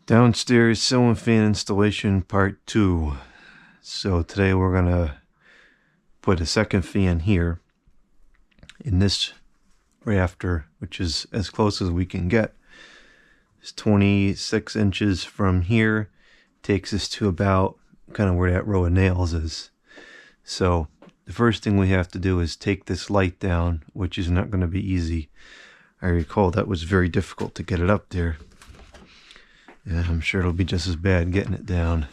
Downstairs ceiling fan installation part 2. So today we're going to put a second fan here in this rafter, which is as close as we can get. It's 26 inches from here, takes us to about kind of where that row of nails is. So the first thing we have to do is take this light down, which is not going to be easy. I recall that was very difficult to get it up there. Yeah, I'm sure it'll be just as bad getting it down.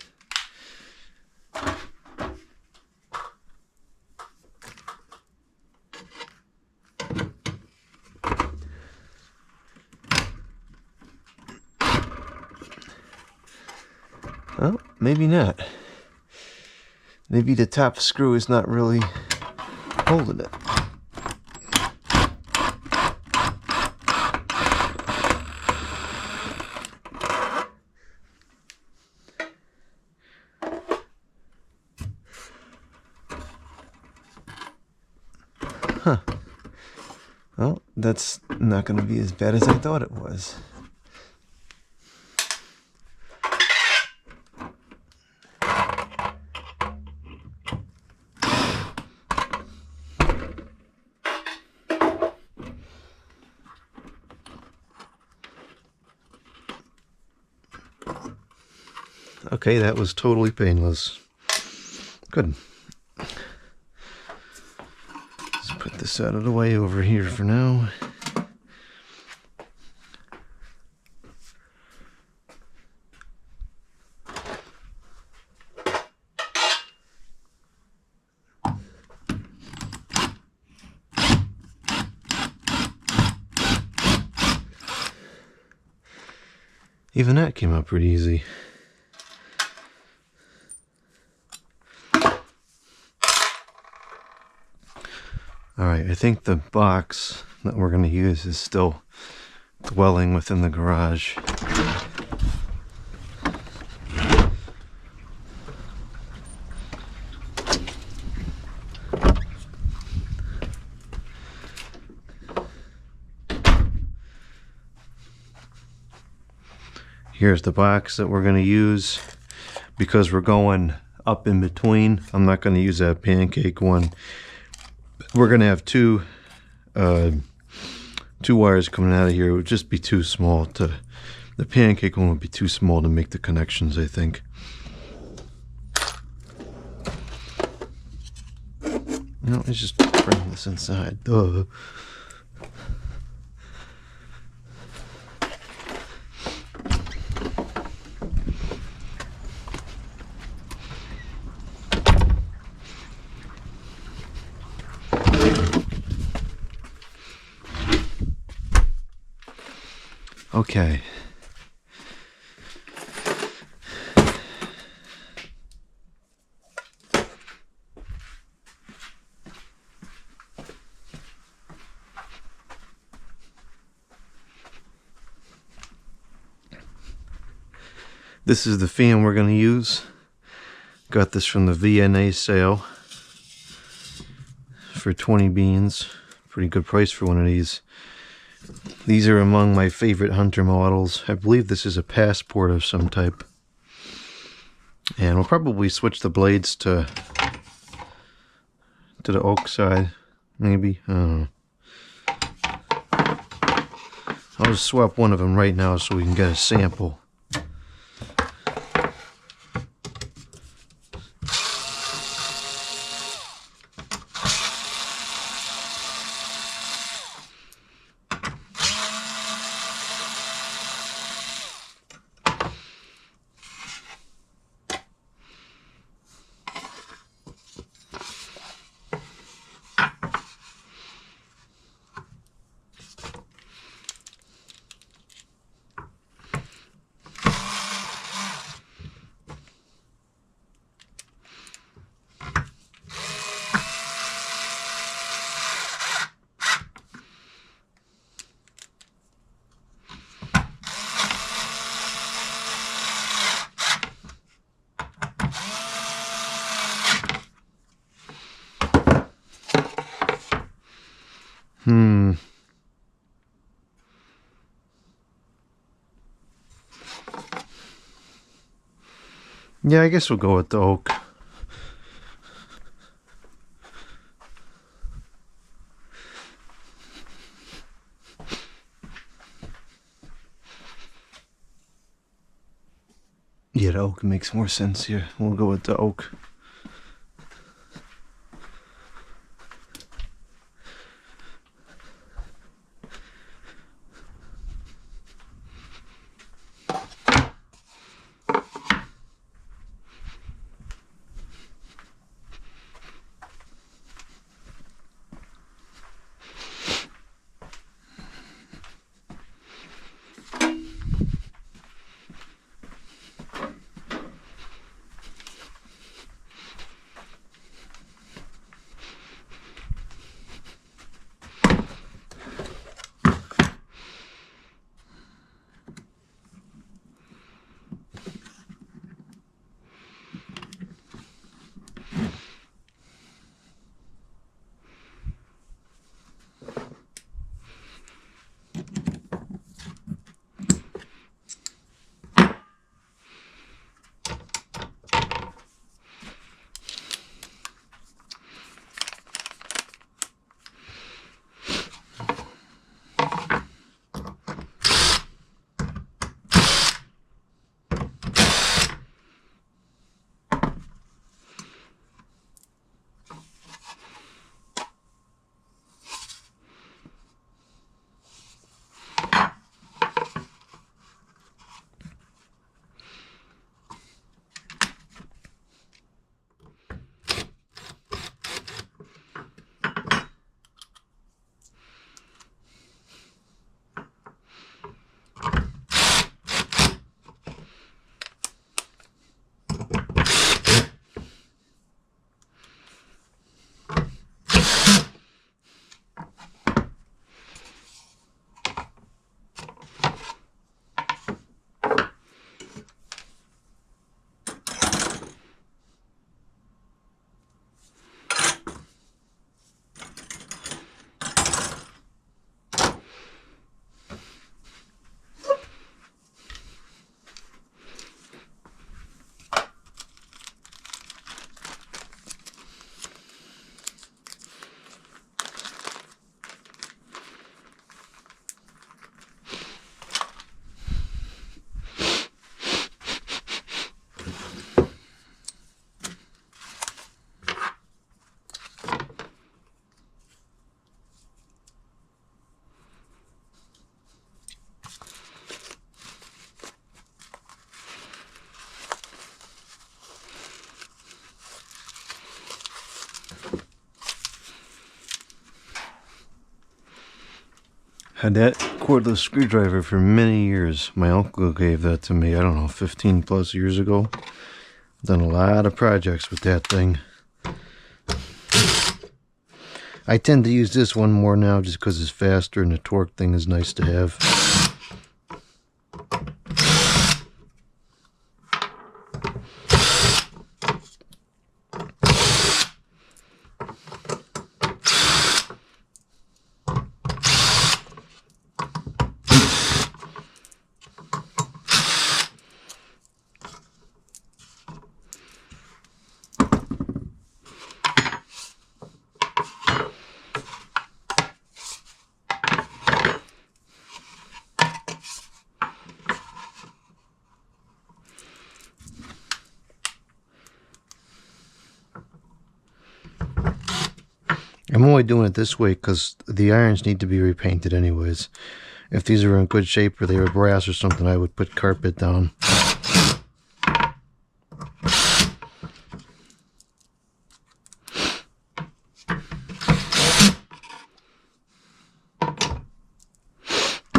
Well, maybe not. Maybe the top screw is not really holding it. Huh. Well, that's not going to be as bad as I thought it was. Okay, that was totally painless. Good. Let's put this out of the way over here for now. Even that came out pretty easy. Alright, I think the box that we're going to use is still dwelling within the garage. Here's the box that we're going to use. Because we're going up in between, I'm not going to use that pancake one. We're going to have two wires coming out of here. It would just be too small to, the pancake one would be too small to make the connections, I think. No, let's just bring this inside. Duh. Okay. This is the fan we're going to use. Got this from the VNA sale for 20 beans. Pretty good price for one of these. These are among my favorite Hunter models. I believe this is a Passport of some type. And we'll probably switch the blades to the oak side, maybe. I don't know. I'll just swap one of them right now so we can get a sample. Yeah, I guess we'll go with the oak. Yeah, the oak makes more sense here. We'll go with the oak. Had that cordless screwdriver for many years. My uncle gave that to me, I don't know, 15 plus years ago. Done a lot of projects with that thing. I tend to use this one more now just because it's faster and the torque thing is nice to have. I'm only doing it this way because the irons need to be repainted anyways. If these are in good shape or they were brass or something, I would put carpet down.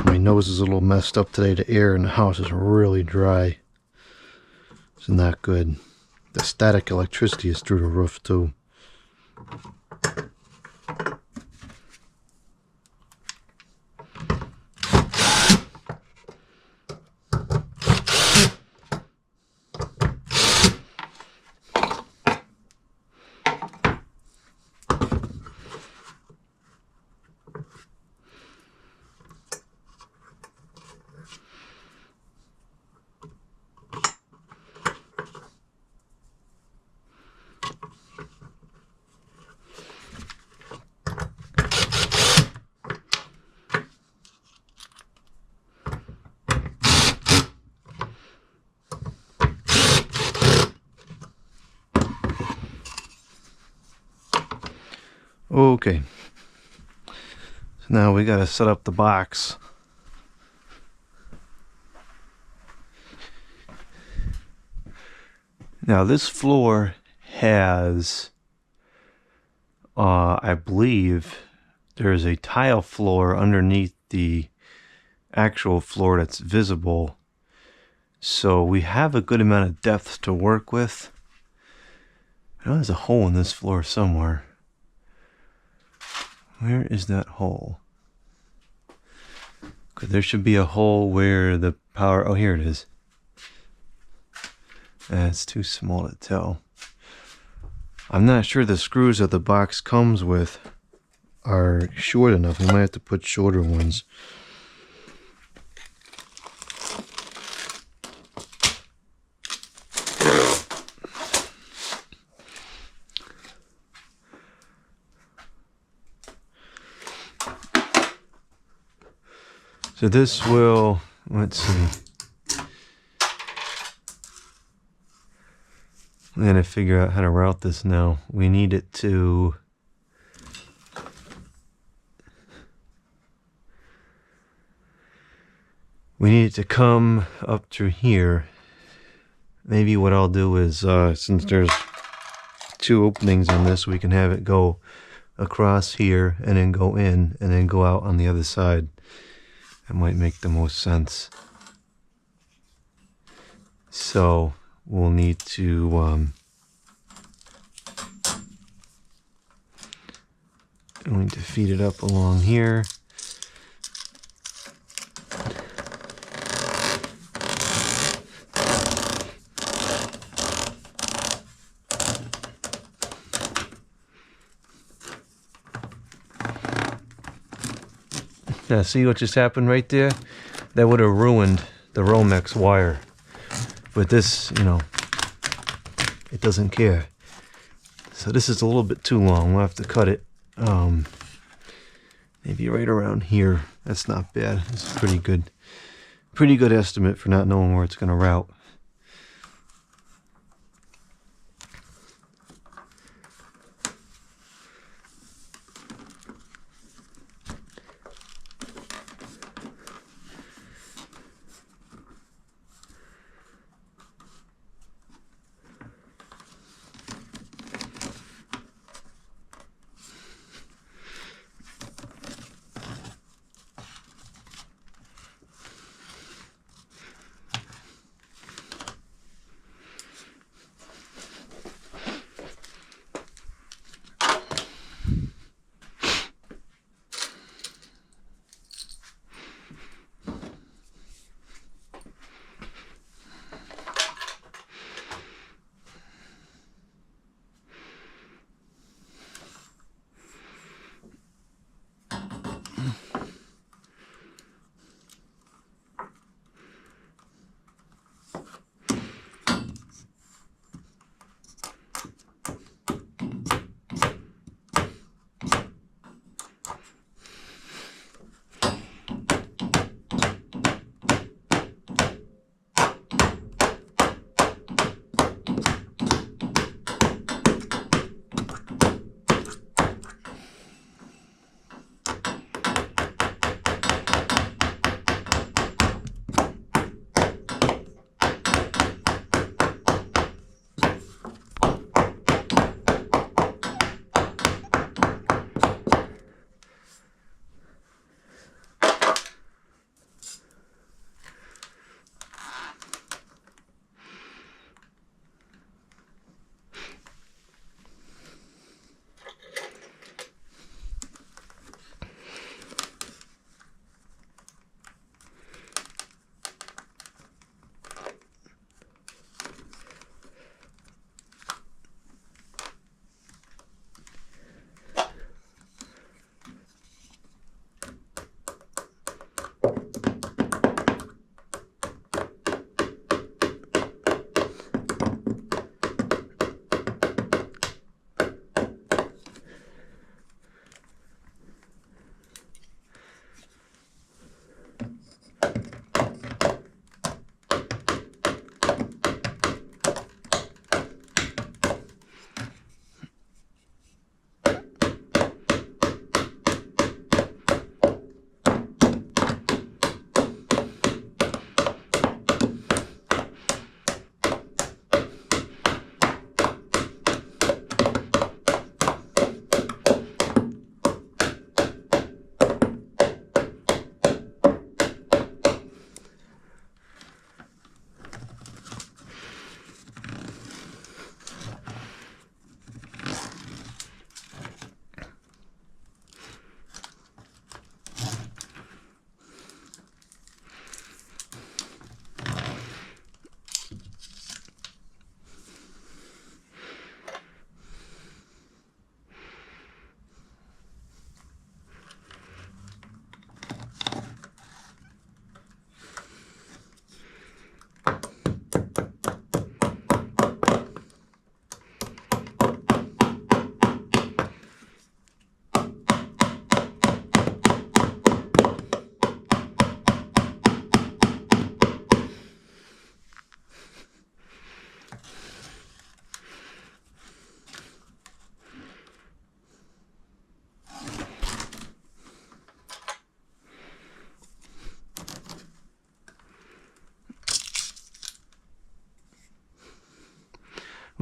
My nose is a little messed up today. The air in the house is really dry. It's not good. The static electricity is through the roof too. Okay. So now we got to set up the box. Now this floor has, I believe, there's a tile floor underneath the actual floor that's visible. So we have a good amount of depth to work with. I know there's a hole in this floor somewhere. Where is that hole? Because there should be a hole where the power... Oh, here it is. It's too small to tell. I'm not sure the screws that the box comes with are short enough. We might have to put shorter ones. So this will, let's see. I'm going to figure out how to route this now. We need it to... We need it to come up through here. Maybe what I'll do is, since there's 2 openings on this, we can have it go across here and then go in and then go out on the other side. That might make the most sense. So we'll need to feed it up along here. Now, see what just happened right there? That would have ruined the Romex wire. But this, you know, it doesn't care. So this is a little bit too long. We'll have to cut it. Maybe right around here. That's not bad. It's a pretty good estimate for not knowing where it's going to route.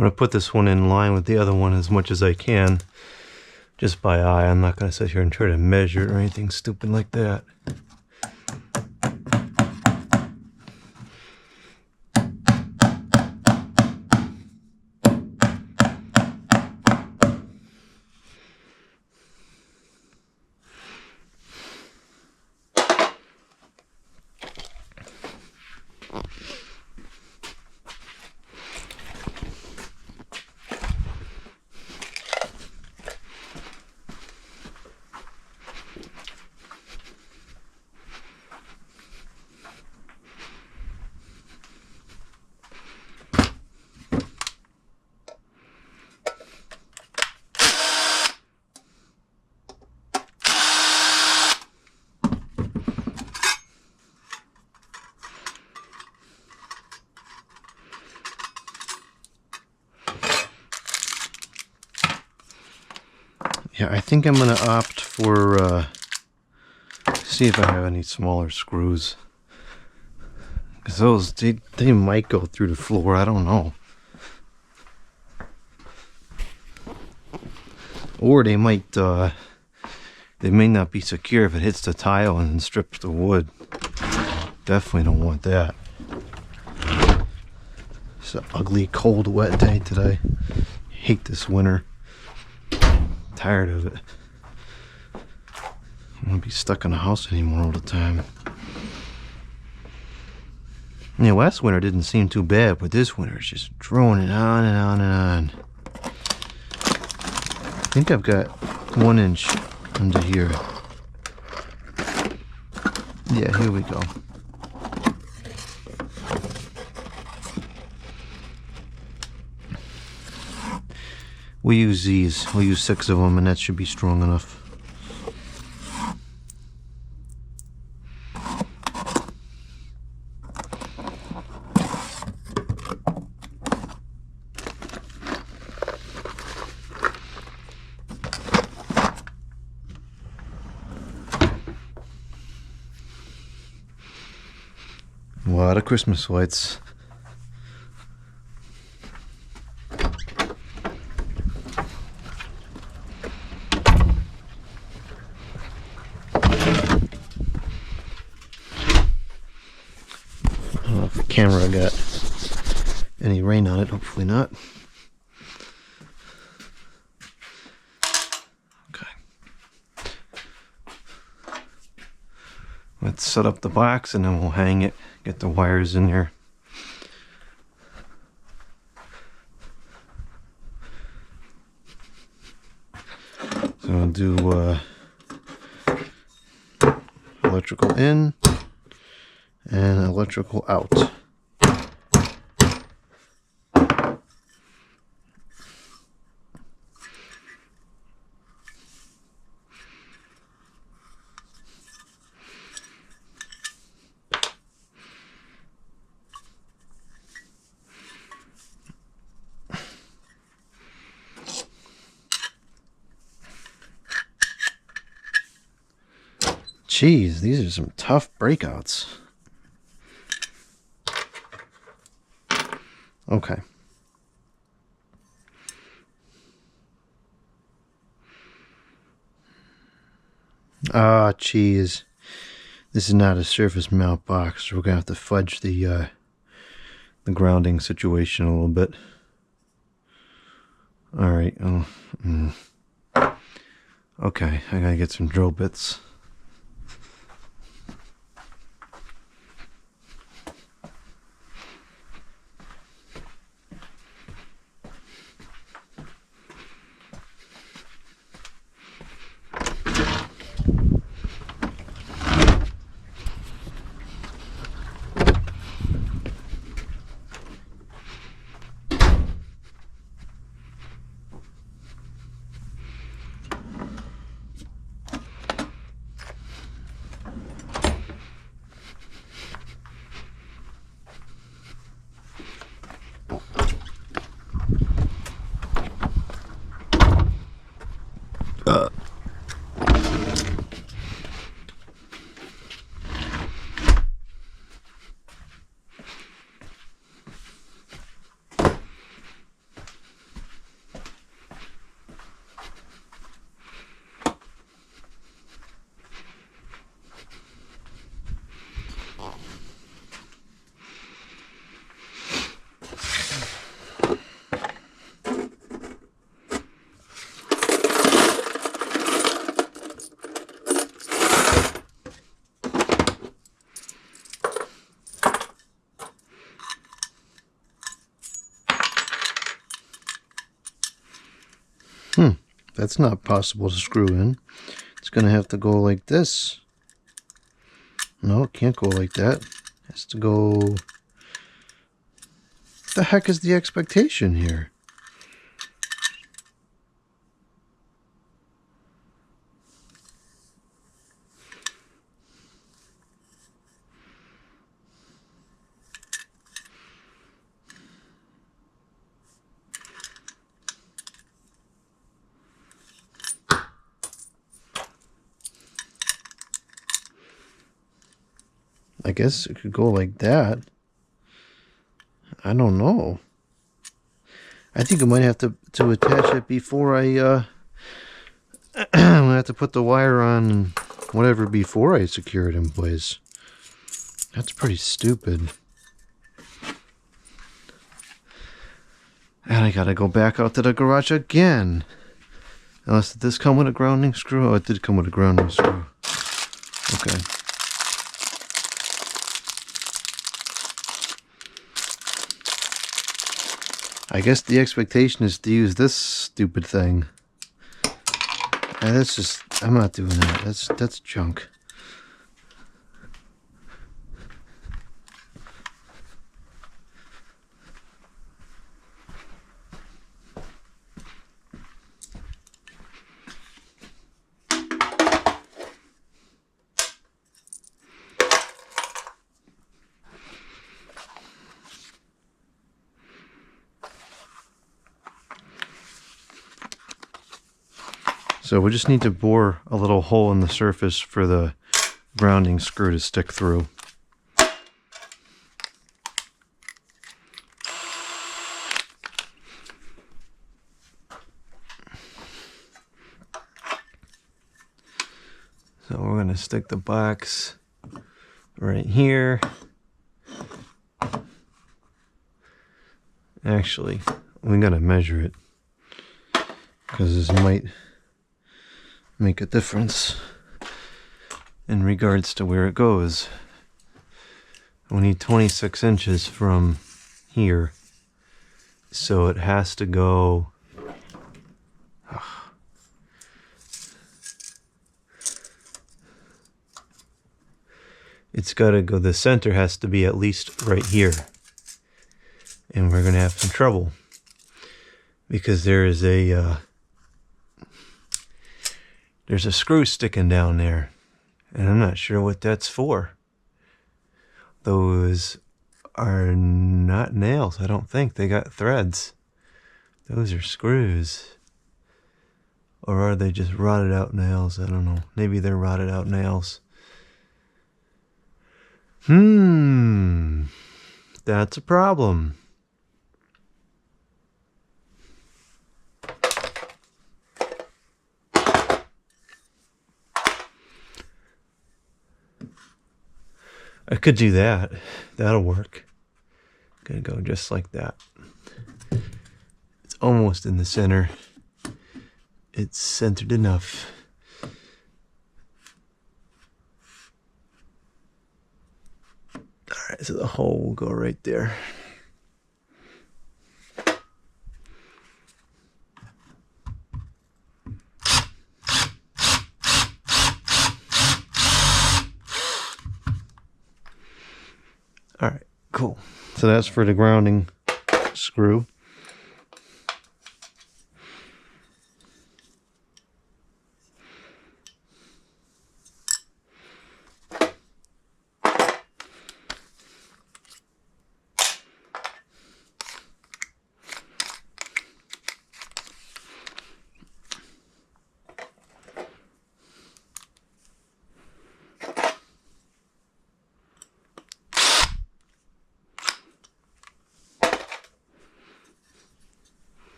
going to put this one in line with the other one as much as I can, just by eye. I'm not going to sit here and try to measure it or anything stupid like that. Yeah, I think I'm going to opt for, see if I have any smaller screws. Because those, they might go through the floor, I don't know. Or they may not be secure if it hits the tile and strips the wood. Definitely don't want that. It's an ugly, cold, wet day today. Hate this winter. Tired of it. I don't want to be stuck in a house anymore all the time. Yeah, last winter didn't seem too bad, but this winter is just droning on and on and on. I think I've got 1 inch under here. Yeah, here we go. We use these. We'll use 6 of them, and that should be strong enough. A lot of Christmas lights. I don't know if the camera got any rain on it, hopefully not. Okay. Let's set up the box and then we'll hang it, get the wires in there. So I'll do electrical in and electrical out. Jeez, these are some tough breakouts. Okay. Ah, jeez. This is not a surface mount box, so we're gonna have to fudge the grounding situation a little bit. All right. Okay, I gotta get some drill bits. That's not possible to screw in. It's going to have to go like this. No, it can't go like that. It has to go... What the heck is the expectation here? I guess it could go like that. I don't know. I think I might have to attach it before I I'm gonna have to put the wire on and whatever before I secure it in place. That's pretty stupid. And I gotta go back out to the garage again. Unless, did this come with a grounding screw? Oh, it did come with a grounding screw. Okay. I guess the expectation is to use this stupid thing. And that's just, I'm not doing that. That's junk. So we just need to bore a little hole in the surface for the grounding screw to stick through. So we're going to stick the box right here. Actually, we got to measure it because this might make a difference in regards to where it goes. We need 26 inches from here, so it has to go it's got to go, the center has to be at least right here, and we're gonna have some trouble because there's a screw sticking down there, and I'm not sure what that's for. Those are not nails, I don't think. They got threads. Those are screws. Or are they just rotted out nails? I don't know. Maybe they're rotted out nails. That's a problem. I could do that. That'll work. Gonna go just like that. It's almost in the center. It's centered enough. Alright, so the hole will go right there. Alright, cool. So that's for the grounding screw.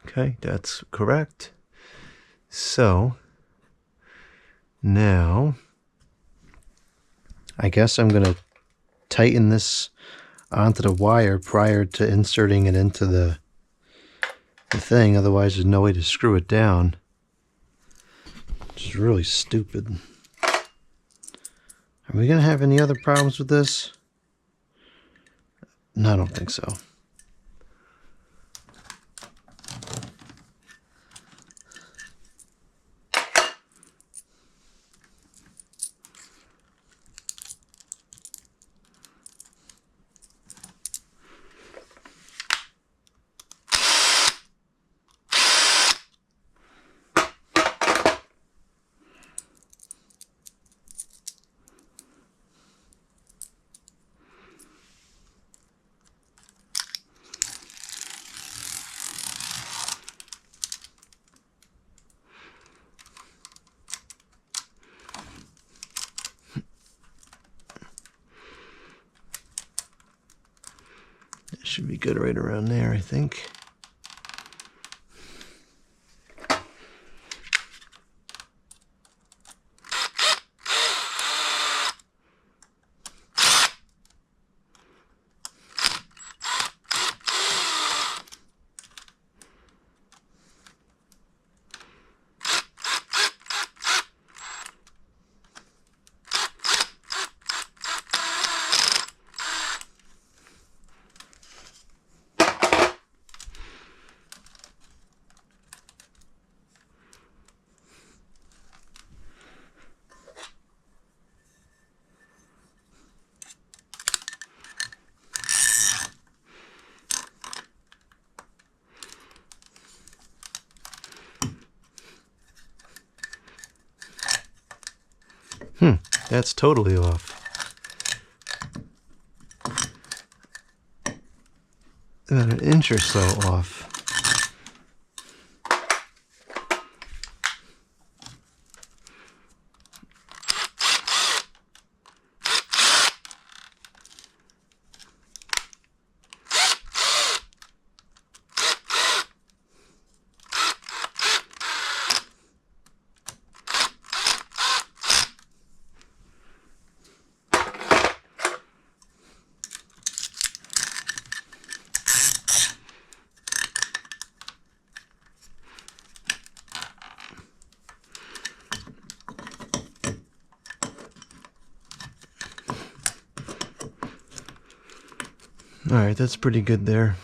Okay, that's correct. So now I guess I'm going to tighten this onto the wire prior to inserting it into the thing. Otherwise, there's no way to screw it down. Which is really stupid. Are we going to have any other problems with this? No, I don't think so. That should be good right around there, I think. That's totally off. About an inch or so off. All right, that's pretty good there.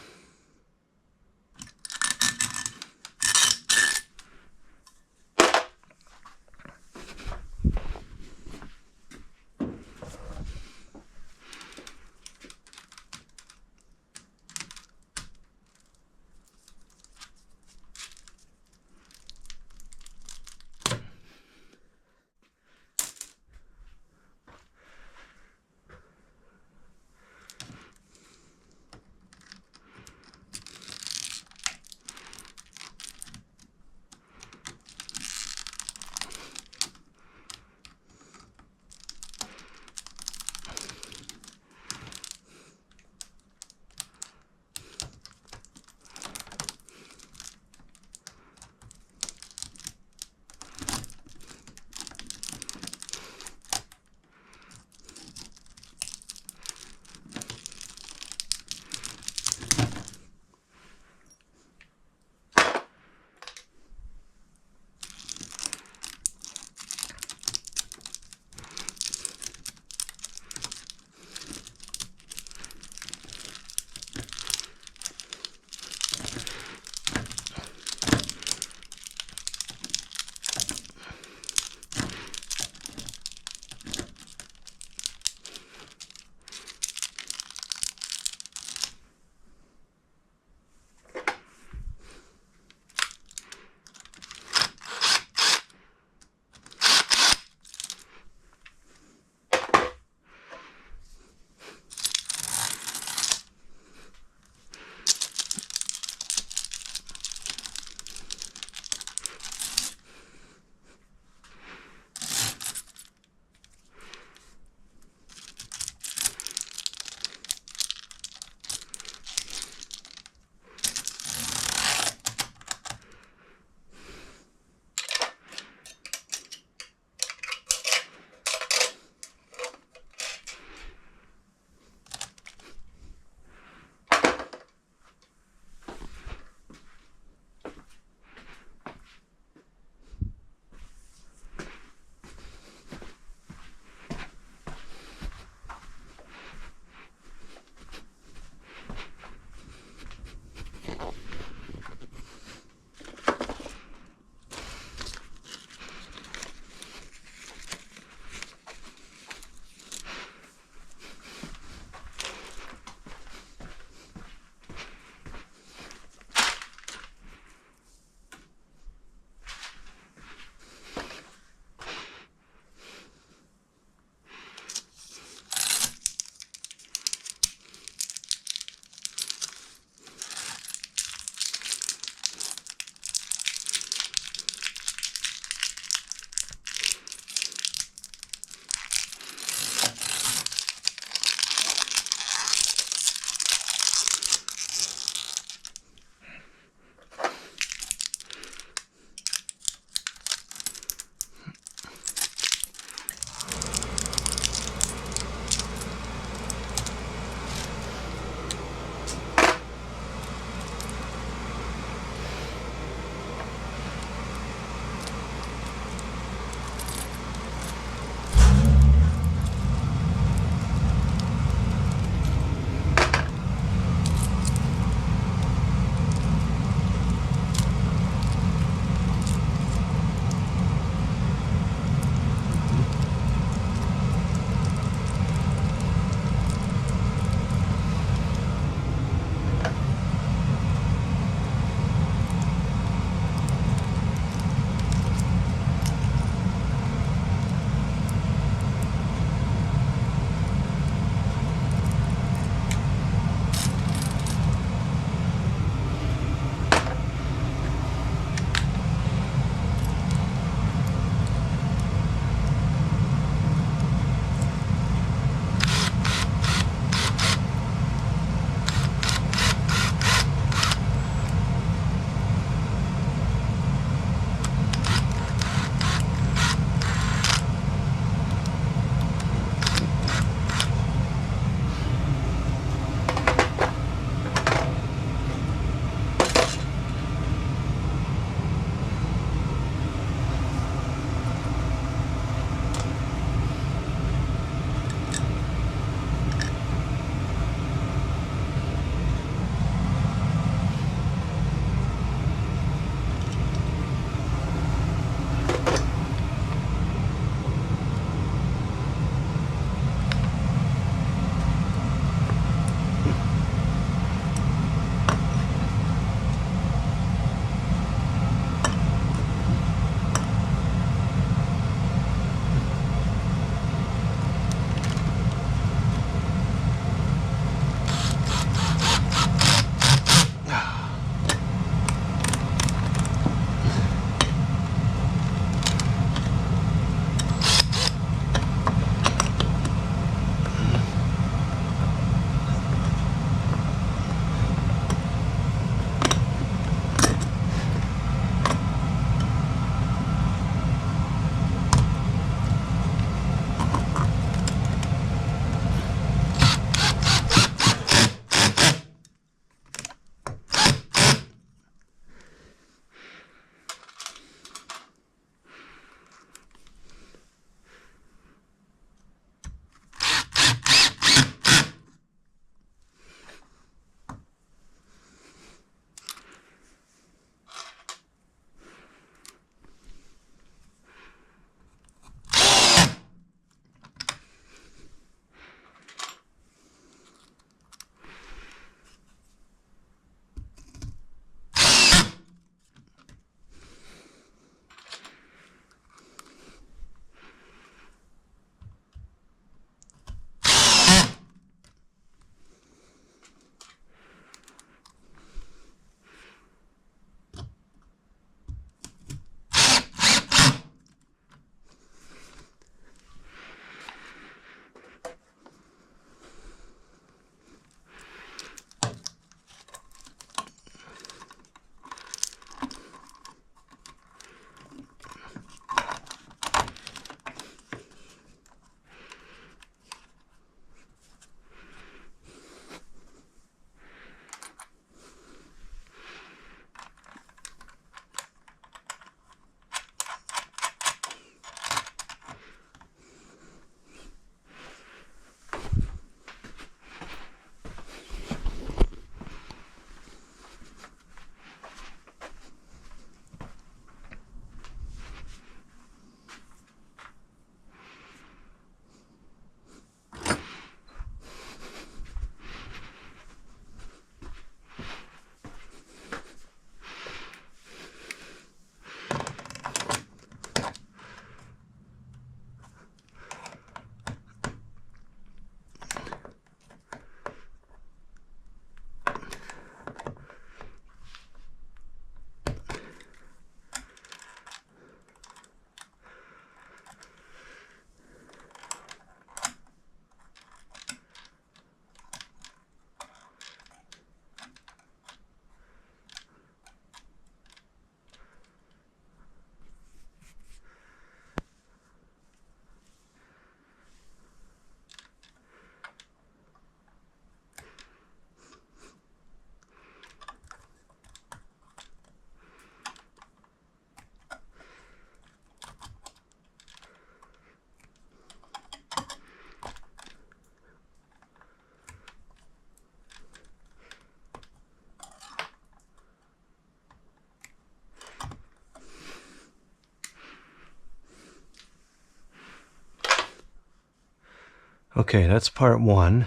Okay, that's part one.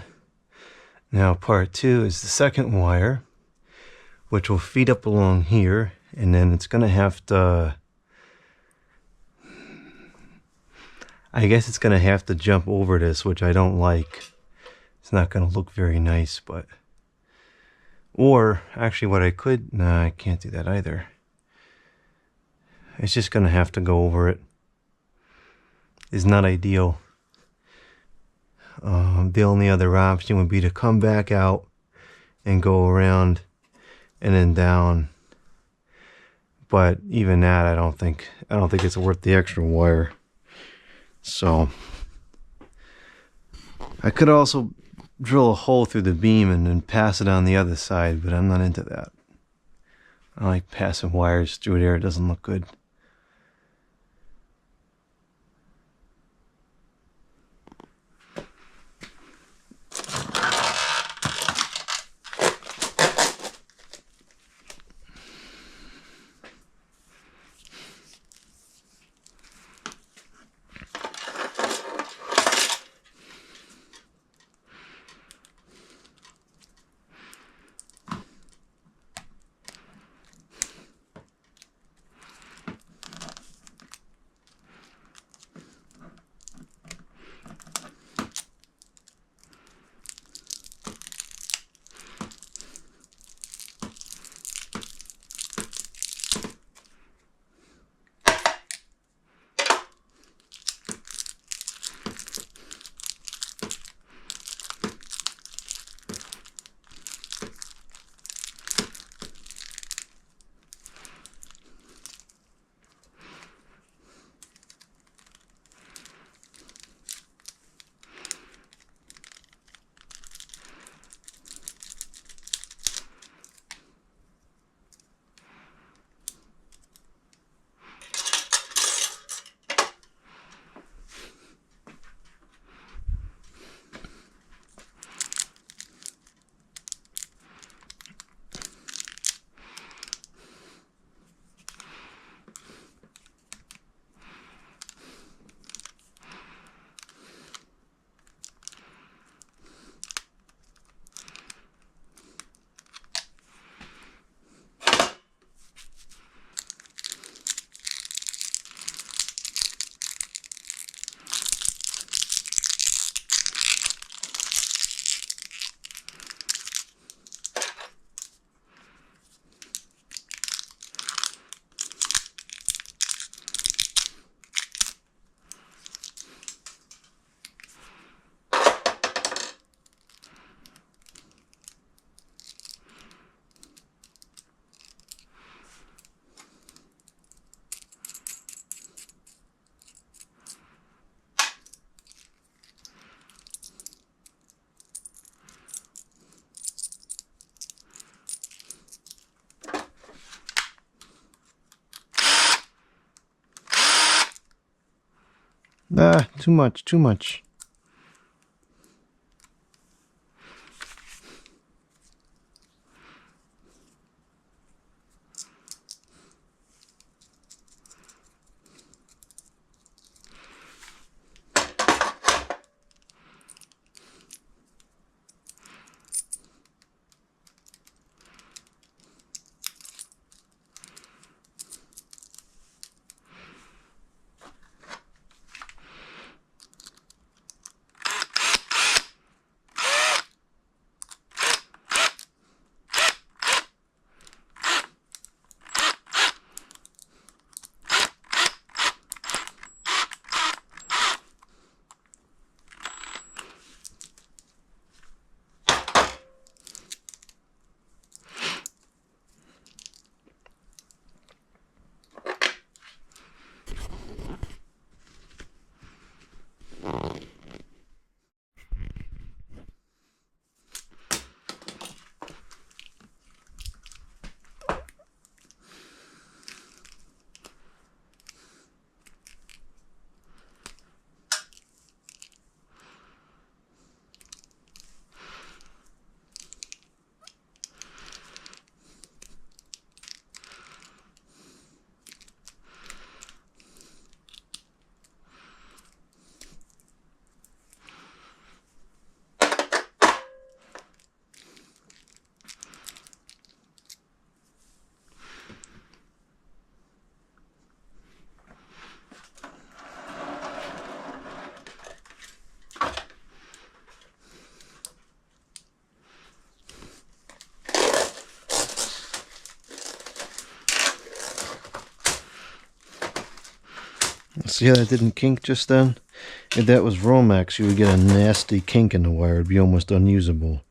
Now part two is the second wire, which will feed up along here, and then it's going to have to, I guess it's going to have to jump over this, which I don't like. It's not going to look very nice, but, or actually what I could, nah, I can't do that either. It's just going to have to go over it. It's not ideal. The only other option would be to come back out and go around and then down. But even that, I don't think it's worth the extra wire. So I could also drill a hole through the beam and then pass it on the other side, but I'm not into that. I like passing wires through there. It doesn't look good. Ah, too much, too much. See how that didn't kink just then? If that was Romex, you would get a nasty kink in the wire. It'd be almost unusable.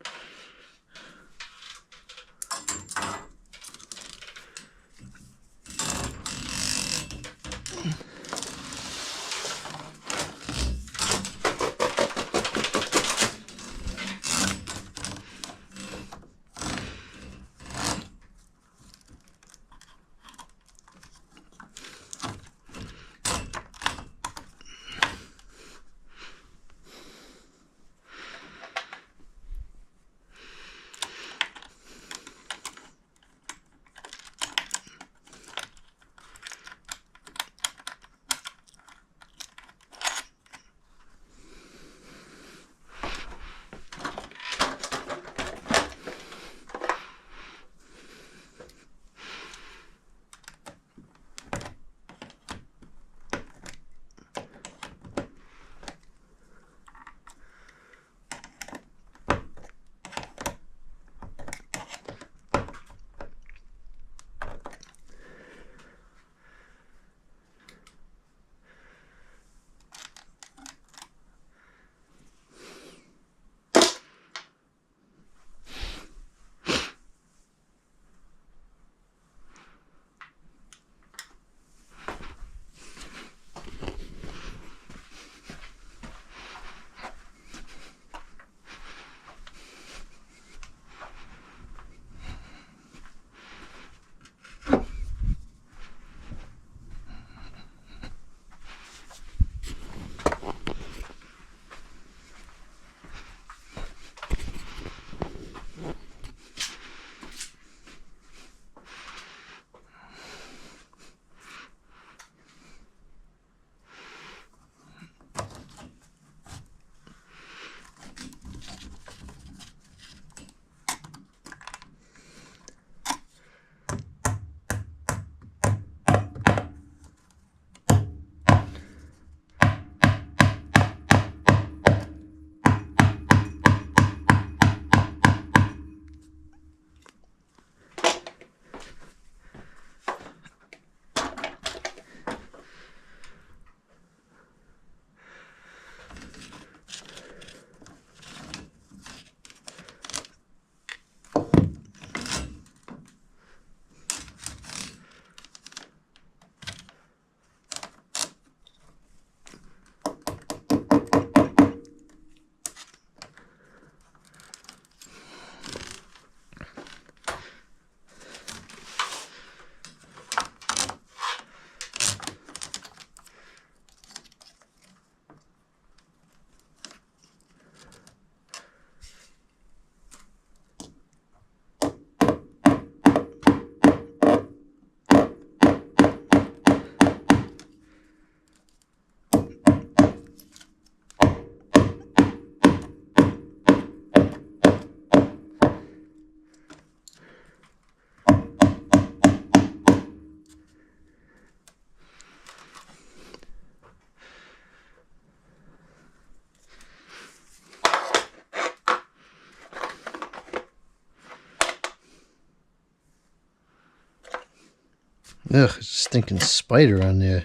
Ugh, it's a stinking spider on there.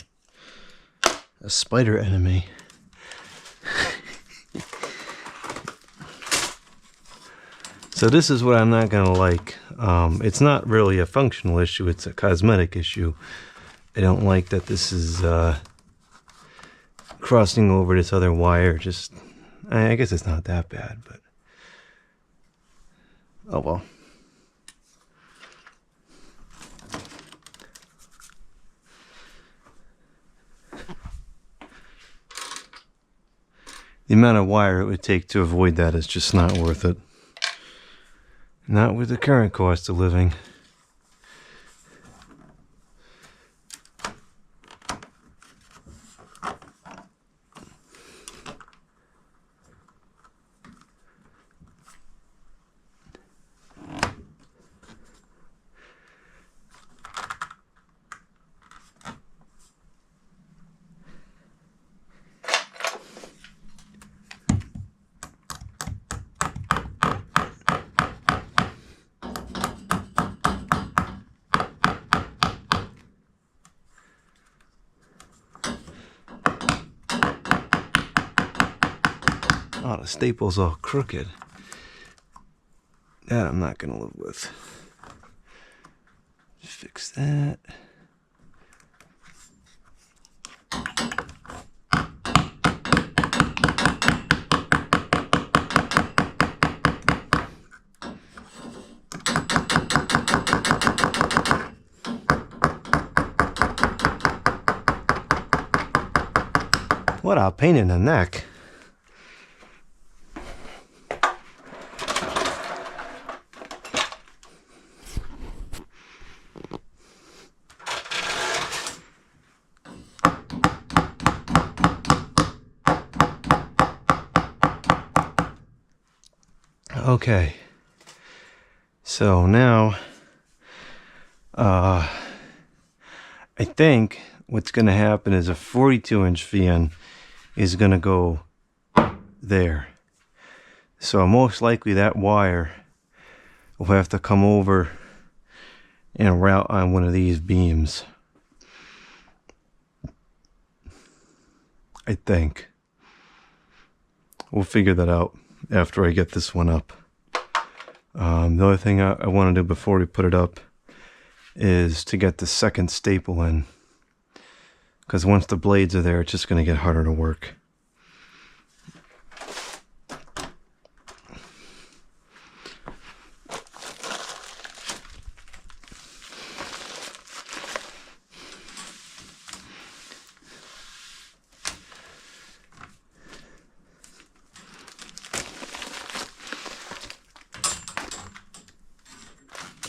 A spider enemy. So this is what I'm not going to like. It's not really a functional issue, it's a cosmetic issue. I don't like that this is crossing over this other wire. Just, I guess it's not that bad, but oh well. The amount of wire it would take to avoid that is just not worth it. Not with the current cost of living. Oh, the staple's all crooked. That I'm not gonna live with. Fix that. What a pain in the neck. Okay, so now I think what's going to happen is a 42-inch fan is going to go there. So most likely that wire will have to come over and route on one of these beams. I think. We'll figure that out after I get this one up. The other thing I want to do before we put it up is to get the second staple in. Because once the blades are there, it's just going to get harder to work.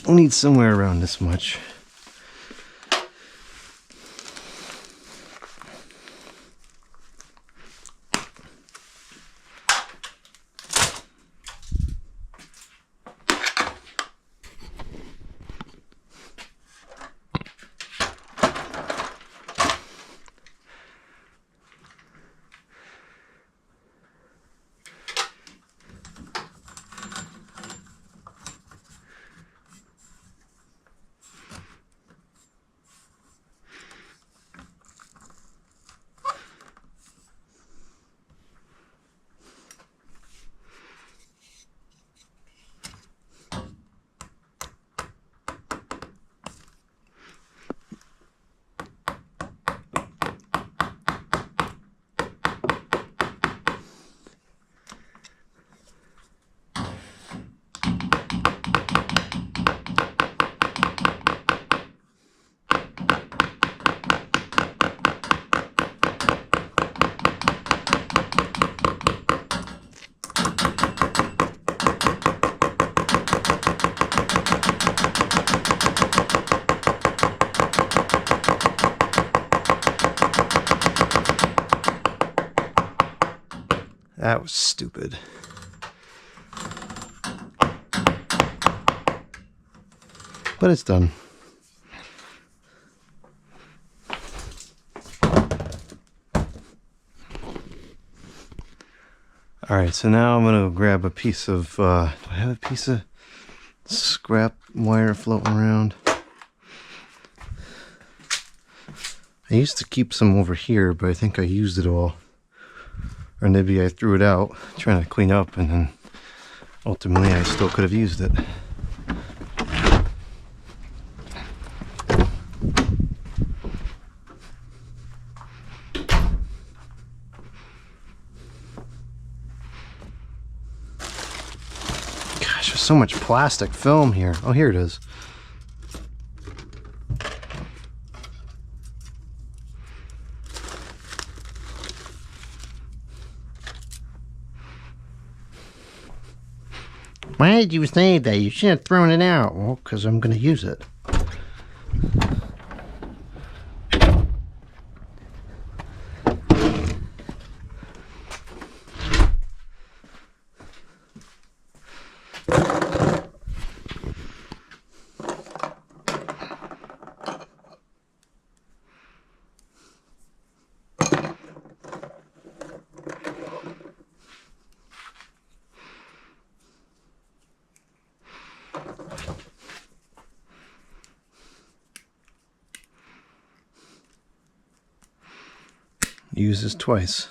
We'll need somewhere around this much. That was stupid. But it's done. Alright, so now I'm going to grab a piece of, do I have a piece of scrap wire floating around? I used to keep some over here, but I think I used it all. Or maybe I threw it out trying to clean up, and then ultimately I still could have used it. Gosh, there's so much plastic film here. Oh, here it is. Why did you say that? You should have thrown it out. Well, because I'm going to use it. Use this twice.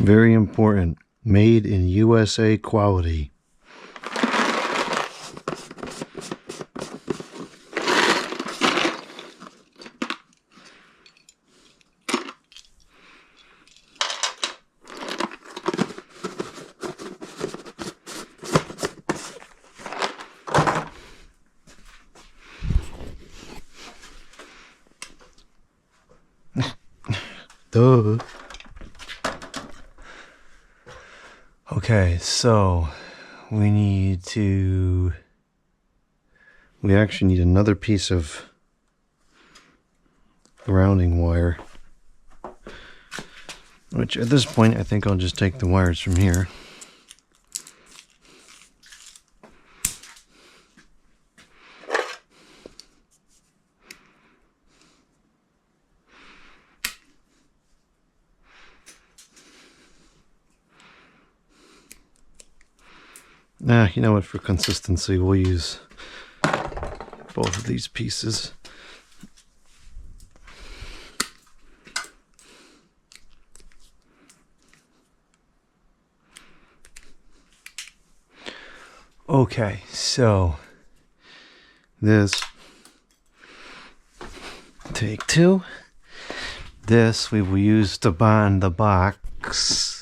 Very important. Made in USA quality. Duh. Okay, so we actually need another piece of grounding wire, which at this point I think I'll just take the wires from here. You know what, for consistency we'll use both of these pieces. Okay, so this, take two. This we will use to bond the box.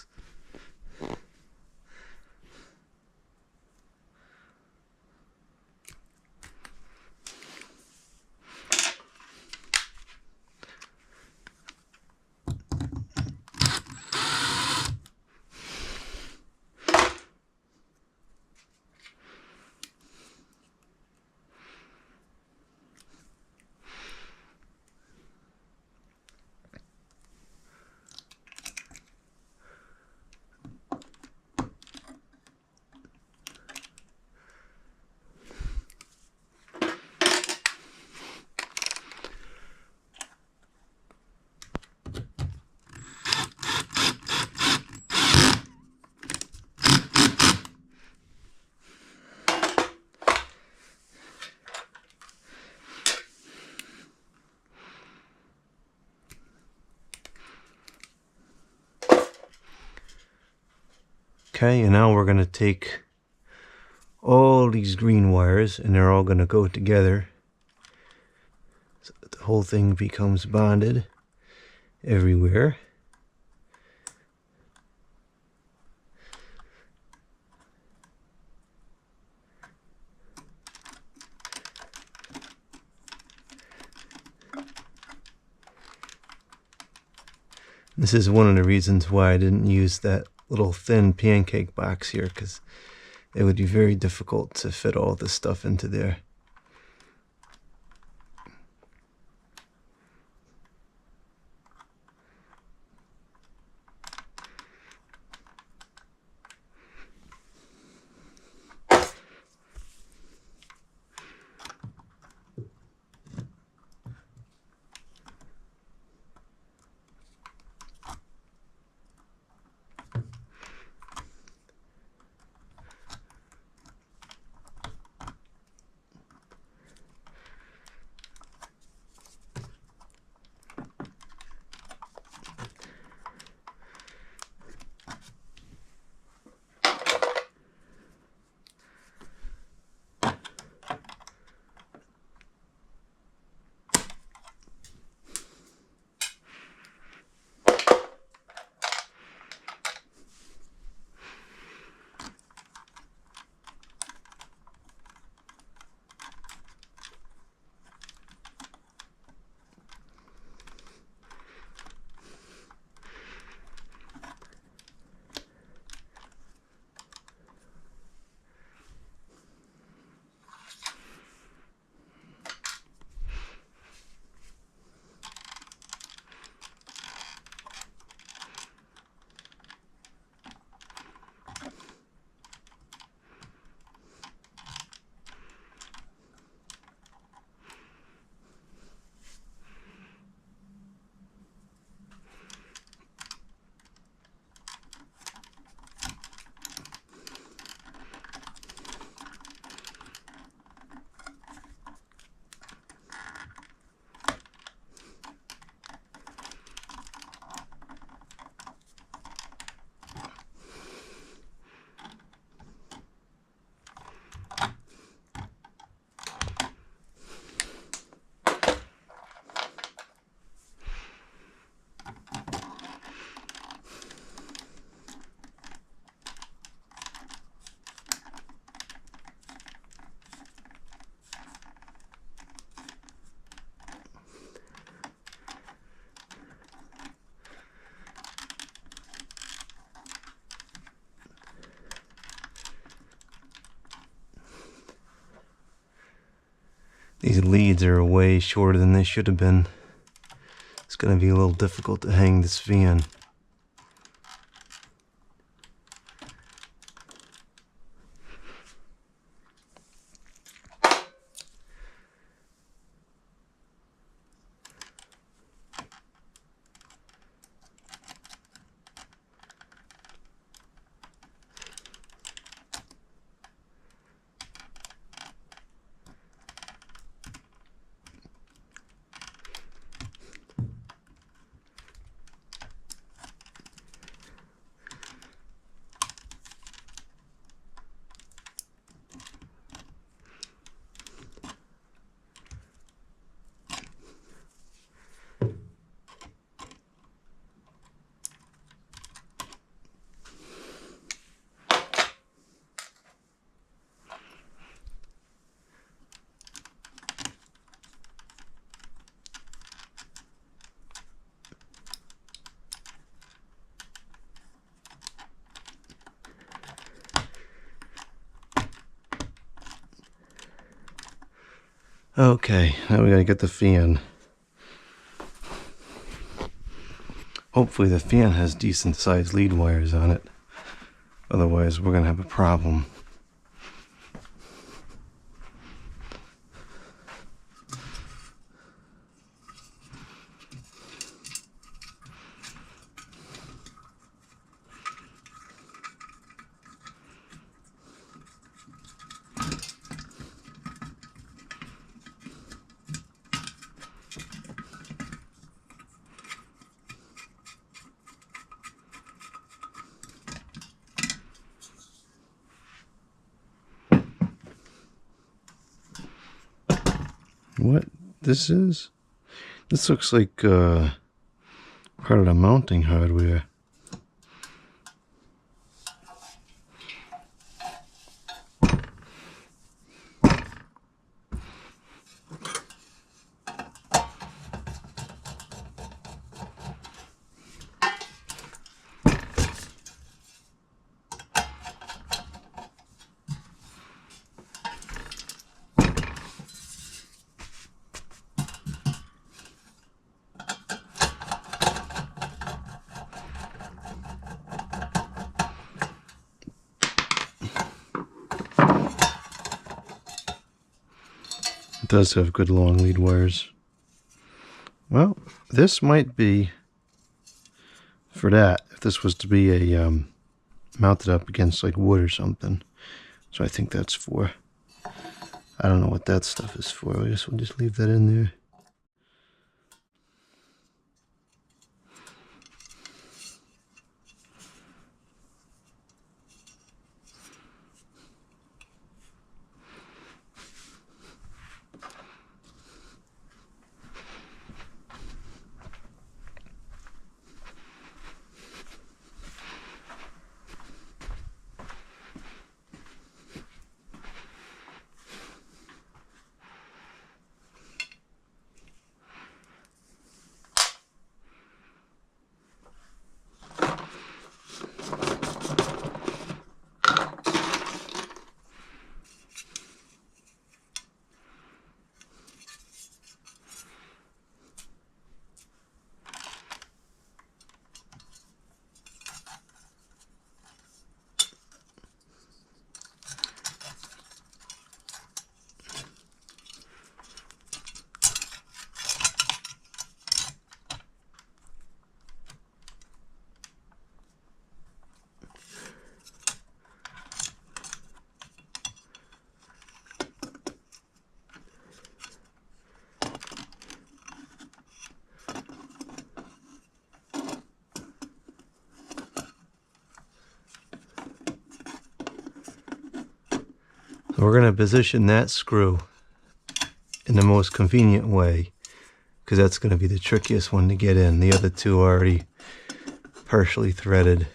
Okay, and now we're going to take all these green wires and they're all going to go together so that the whole thing becomes bonded everywhere. This is one of the reasons why I didn't use that little thin pancake box here, because it would be very difficult to fit all this stuff into there. These leads are way shorter than they should have been. It's going to be a little difficult to hang this fan. Okay, now we gotta get the fan. Hopefully the fan has decent sized lead wires on it. Otherwise we're gonna have a problem. What this is? This looks like part of the mounting hardware. It does have good long lead wires. Well, this might be for that, if this was to be a mounted up against like wood or something. So I think that's for. I don't know what that stuff is for. I guess we'll just leave that in there. We're going to position that screw in the most convenient way, because that's going to be the trickiest one to get in. The other two are already partially threaded.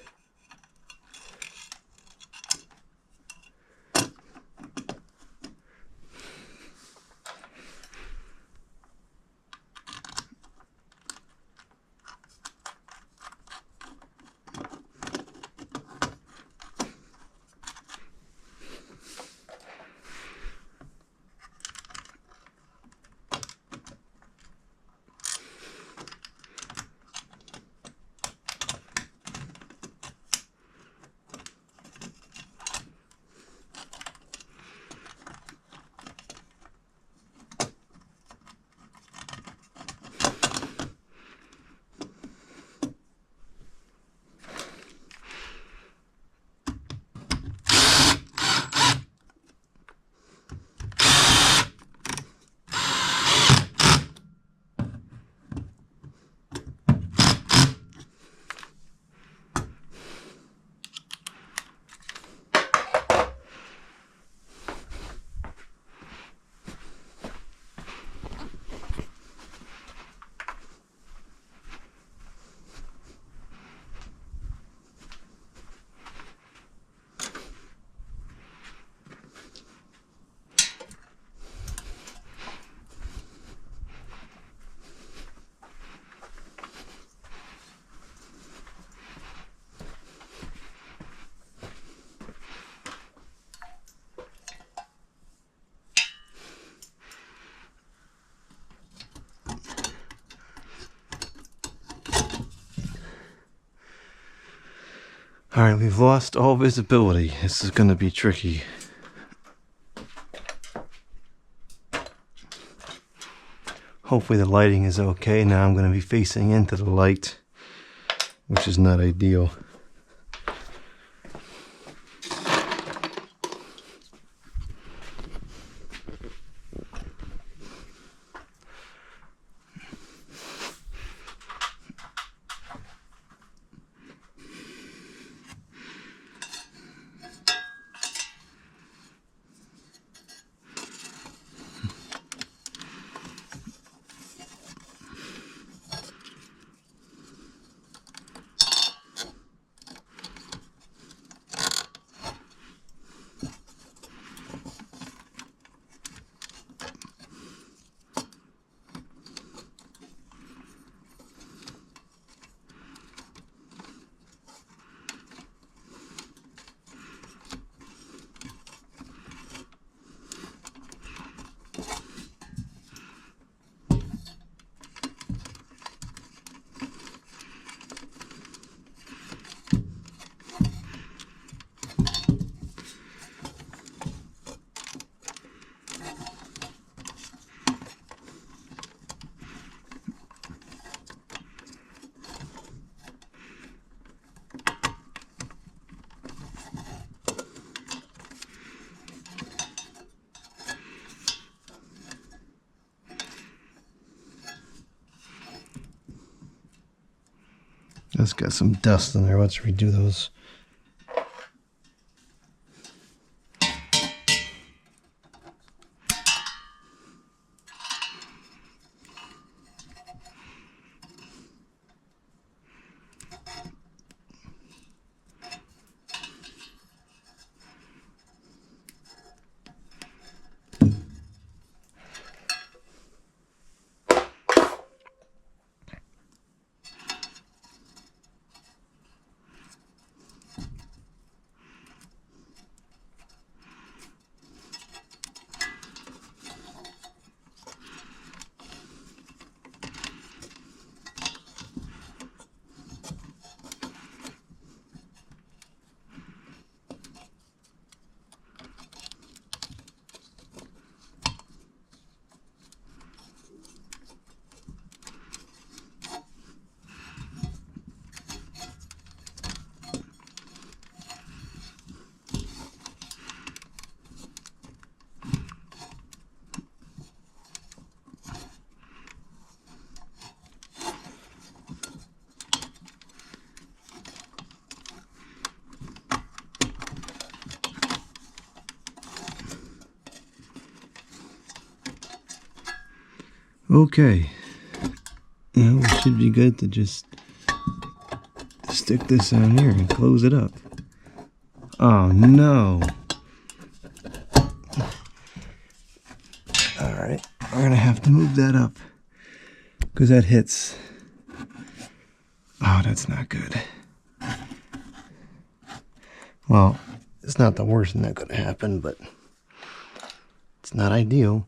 Alright, we've lost all visibility. This is going to be tricky. Hopefully the lighting is okay. Now I'm going to be facing into the light, which is not ideal. That's got some dust in there. Let's redo those. Okay, now it should be good to just stick this on here and close it up. Oh no! Alright, we're gonna have to move that up because that hits. Oh, that's not good. Well, it's not the worst thing that could happen, but it's not ideal.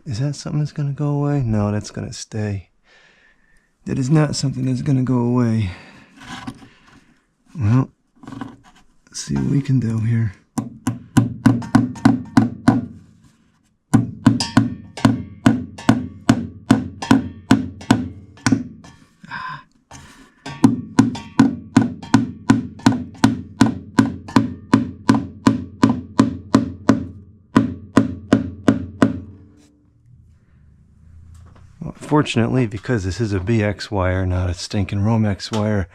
Is that something that's going to go away? No, that's going to stay. That is not something that's going to go away. Well, let's see what we can do here. Fortunately, because this is a BX wire, not a stinking Romex wire,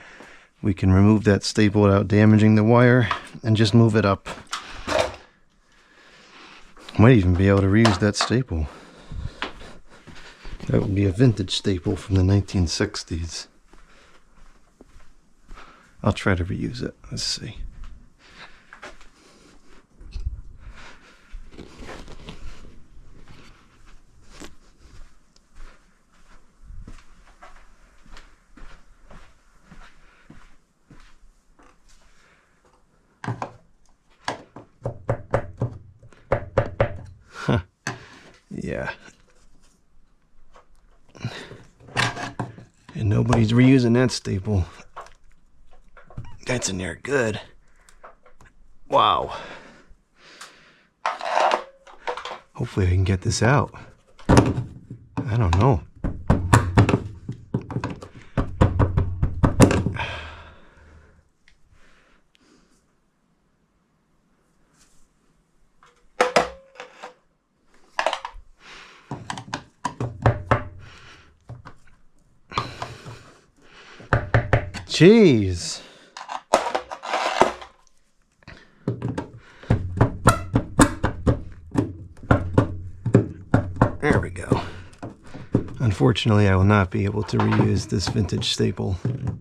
we can remove that staple without damaging the wire and just move it up. Might even be able to reuse that staple. That would be a vintage staple from the 1960s. I'll try to reuse it. Let's see. And nobody's reusing that staple. That's in there good. Wow. Hopefully I can get this out. I don't know. Jeez. There we go. Unfortunately, I will not be able to reuse this vintage staple. And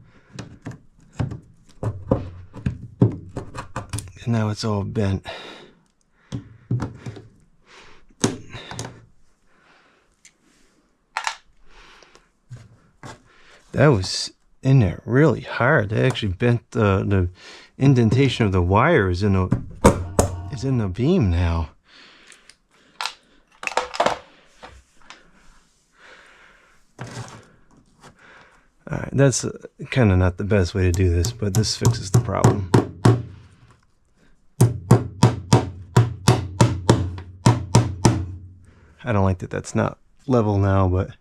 now it's all bent. That was in there really hard. They actually bent the indentation of the wire is in the beam now. Alright, that's kind of not the best way to do this, but this fixes the problem. I don't like that that's not level now, but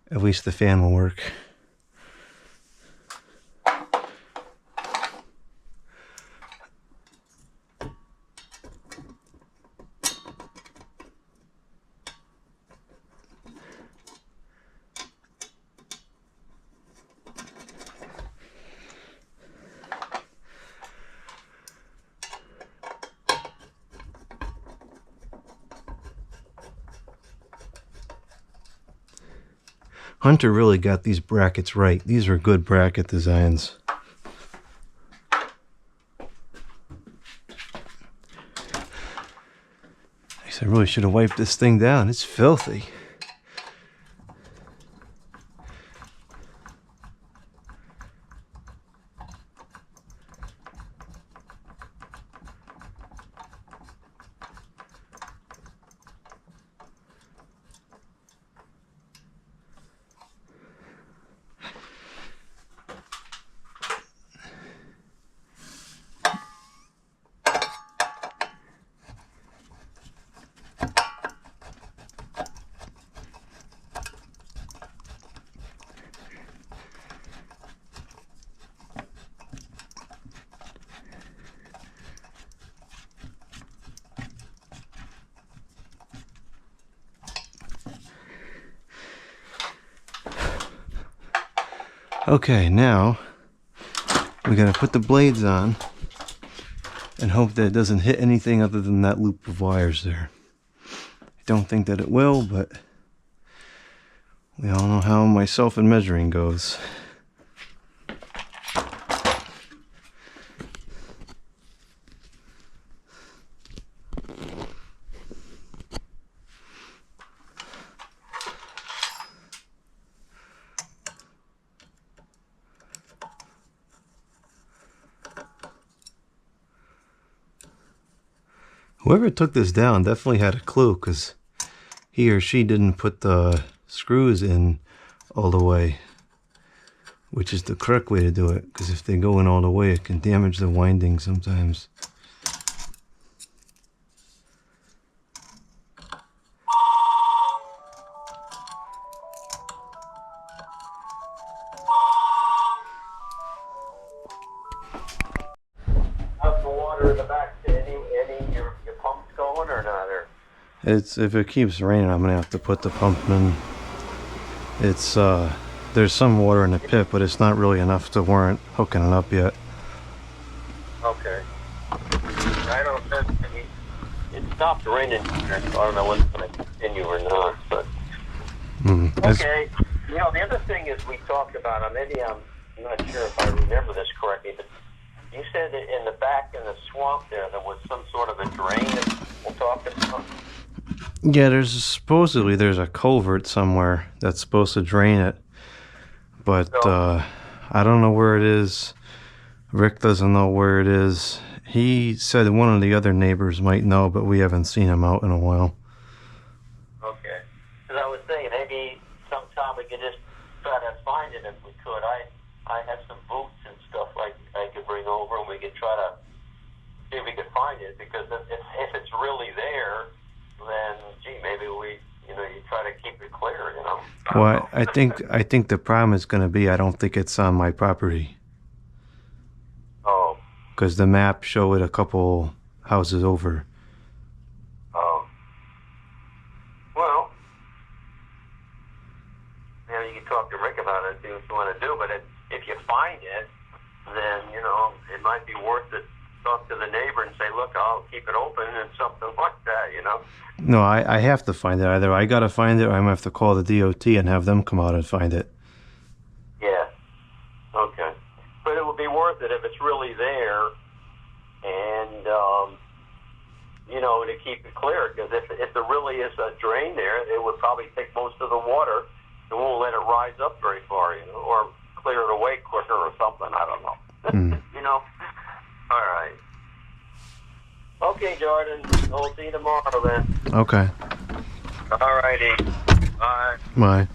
at least the fan will work. Hunter really got these brackets right. These are good bracket designs. I really should have wiped this thing down. It's filthy. Okay, now we gotta put the blades on and hope that it doesn't hit anything other than that loop of wires there. I don't think that it will, but we all know how myself and measuring goes. Whoever took this down definitely had a clue, because he or she didn't put the screws in all the way, which is the correct way to do it, because if they go in all the way it can damage the winding sometimes. How's the water in the back? Your pump's going or not? Or? It's, if it keeps raining, I'm gonna have to put the pump in. It's there's some water in the pit, but it's not really enough to warrant hooking it up yet. Okay. I don't know. It stopped raining here, so I don't know when it's going to continue or not. But okay. You know, the other thing is we talked about. Maybe I'm not sure if I remember this correctly, but you said that in the back in the swamp there was some sort of a drain that we'll talk about. Yeah, supposedly there's a culvert somewhere that's supposed to drain it, but I don't know where it is. Rick doesn't know where it is. He said one of the other neighbors might know, but we haven't seen him out in a while. Okay. Because I was thinking maybe sometime we could just try to find it if we could. I have some boots and stuff like I could bring over, and we could try to see if we could find it. Because if it's really there, then gee, maybe you try to keep it clear. Well, I think the problem is going to be I don't think it's on my property. Oh. Because the map show it a couple houses over. Oh. Well, you can talk to Rick about it and see what you want to do. But if you find it, then it might be worth it. Talk to the neighbor and say, "Look, I'll keep it open," and something like that. No, I have to find it. Either I got to find it, or I'm going to have to call the DOT and have them come out and find it. Yeah. Okay. But it would be worth it if it's really there, and to keep it clear. Because if there really is a drain there, it would probably take most of the water and won't let it rise up very far, or clear it away quicker or something. I don't know. All right. Okay, Jordan. We'll see you tomorrow then. Okay. All righty. Bye. Bye.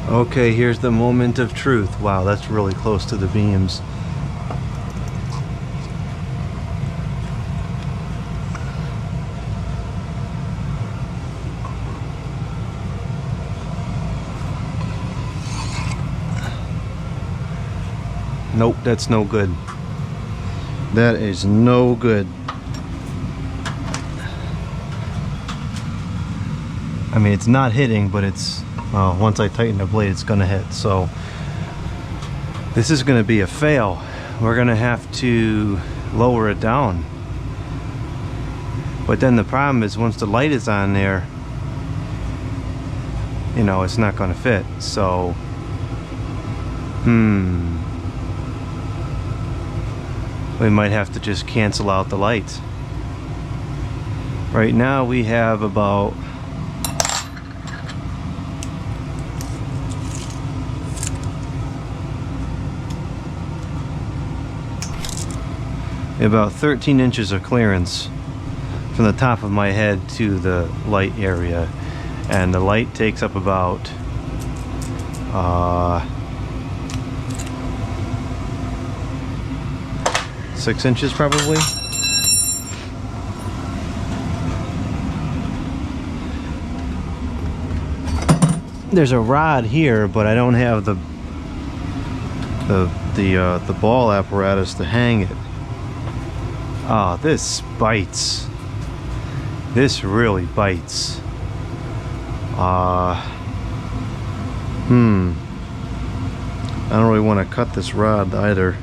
Okay, here's the moment of truth. Wow, that's really close to the beams. Nope, that's no good. That is no good. I mean, it's not hitting, but it's once I tighten the blade, it's gonna hit. So this is gonna be a fail. We're gonna have to lower it down. But then the problem is once the light is on there, it's not gonna fit. So we might have to just cancel out the lights. Right now we have about about 13 inches of clearance from the top of my head to the light area, and the light takes up about 6 inches probably. There's a rod here, but I don't have the ball apparatus to hang it. Oh, this bites. This really bites. I don't really want to cut this rod either.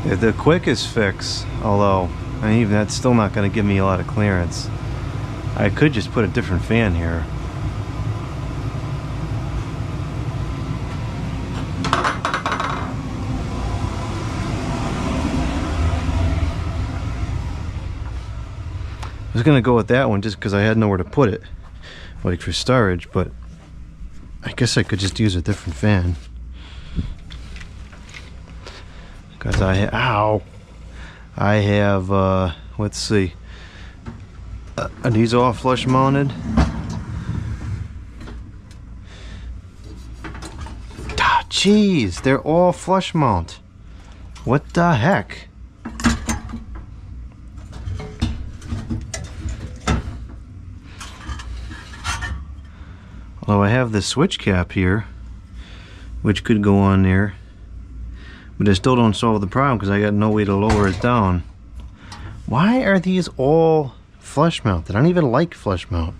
The quickest fix, although even that's still not going to give me a lot of clearance. I could just put a different fan here. I was gonna go with that one just because I had nowhere to put it, like for storage, but I guess I could just use a different fan. Because I have, let's see, are these all flush mounted? Jeez, they're all flush mount. What the heck? Although I have the switch cap here, which could go on there, but I still don't solve the problem because I got no way to lower it down. Why are these all flush mounted? I don't even like flush mount.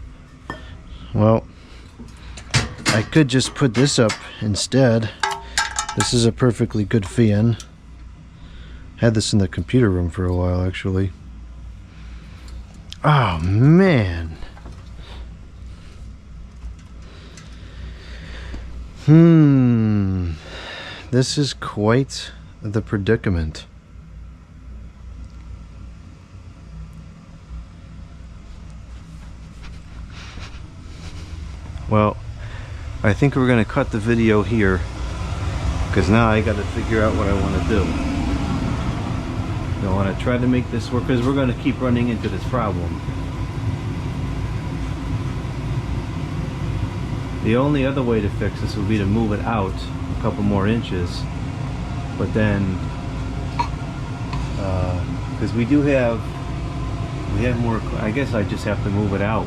Well, I could just put this up instead. This is a perfectly good fan. Had this in the computer room for a while, actually. Oh man. This is quite the predicament. Well, I think we're going to cut the video here because now I got to figure out what I want to do. I want to try to make this work because we're going to keep running into this problem. The only other way to fix this would be to move it out a couple more inches, but then because we have more, I guess I just have to move it out,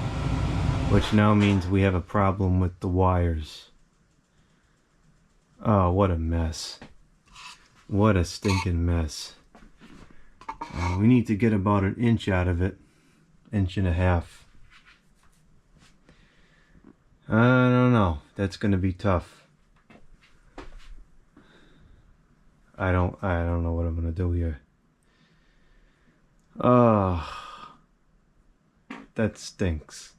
which now means we have a problem with the wires. Oh, what a mess. What a stinking mess. We need to get about an inch out of it, inch and a half. I don't know. That's going to be tough. I don't know what I'm going to do here. Oh, that stinks.